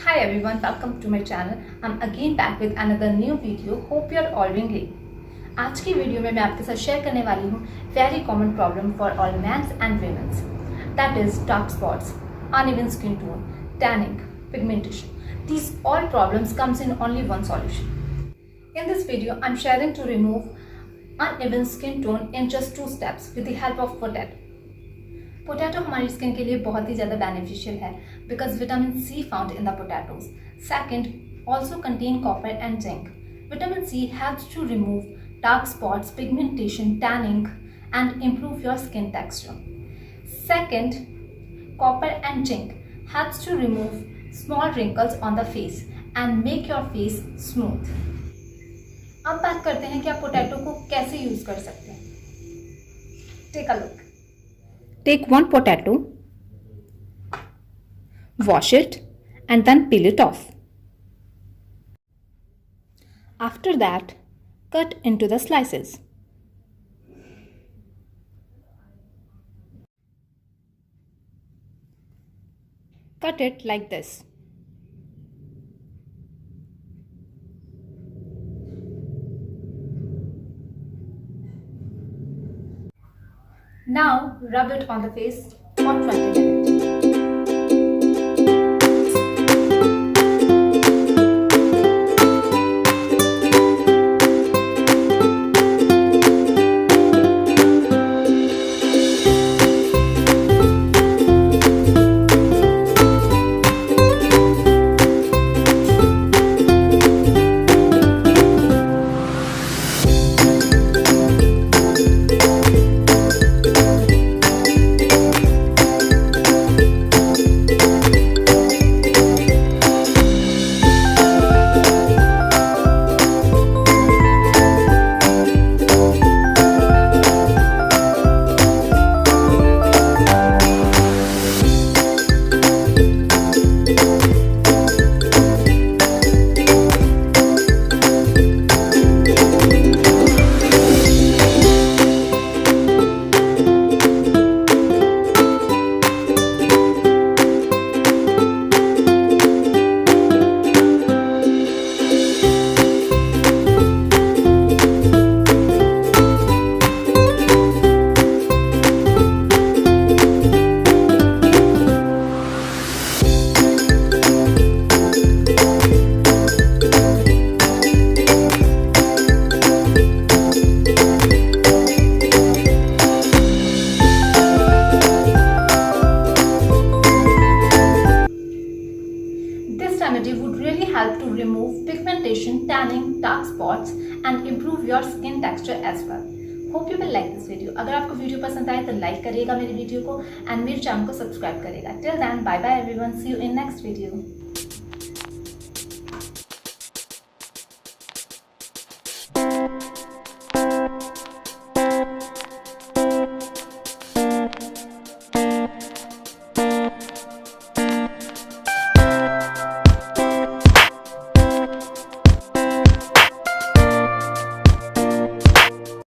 Hi everyone, welcome to my channel. I'm again back with another new video. Hope you're all doing great. आज की video में मैं आपके साथ share करने वाली हूँ very common problem for all men's and women's. That is dark spots, uneven skin tone, tanning, pigmentation. These all problems comes in only one solution. In this video, I'm sharing to remove uneven skin tone in just 2 steps with the help of potato. Potato हमारी skin के लिए बहुत ही ज़्यादा beneficial है because vitamin C found in the potatoes. Second, also contain copper and zinc. Vitamin C helps to remove dark spots, pigmentation, tanning and improve your skin texture. Second, copper and zinc helps to remove small wrinkles on the face and make your face smooth. अब बात करते हैं कि आप potato को कैसे use कर सकते हैं. Take a look. Take 1 potato, wash it and then peel it off. After that, cut into the slices. Cut it like this. Now rub it on the face for 20 minutes. Remedy would really help to remove pigmentation, tanning, dark spots and improve your skin texture as well. Hope you will like this video. अगर आपको video पसंद आए तो like करिएगा मेरी video को and मेरे channel को सब्सक्राइब करेगा. Till then, bye bye everyone. See you in next video.